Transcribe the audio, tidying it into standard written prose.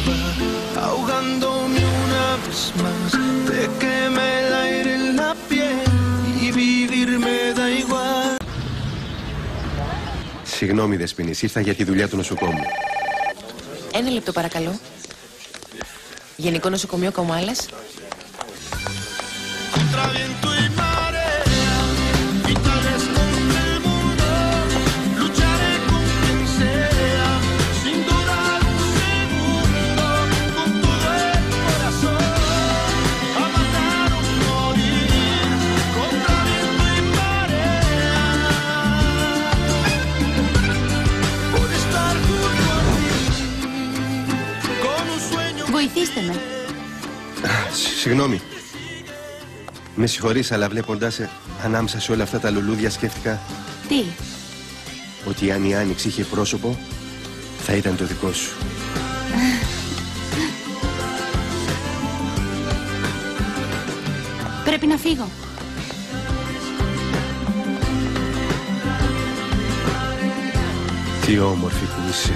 va, ahogándome una vez más. Te queme el aire en la piel y vivir me da igual. Συγγνώμη, Δεσποινής, ήρθα για τη δουλειά του νοσοκόμου. Ένα λεπτό παρακαλώ. Γενικό νοσοκομείο Καμάλας. Βοηθήστε με. Συγγνώμη. Με συγχωρείς, αλλά βλέποντάς ανάμεσα σε όλα αυτά τα λουλούδια σκέφτηκα... Τι? Ότι αν η Άνοιξη είχε πρόσωπο, θα ήταν το δικό σου. Πρέπει να φύγω. Τι όμορφη που είσαι.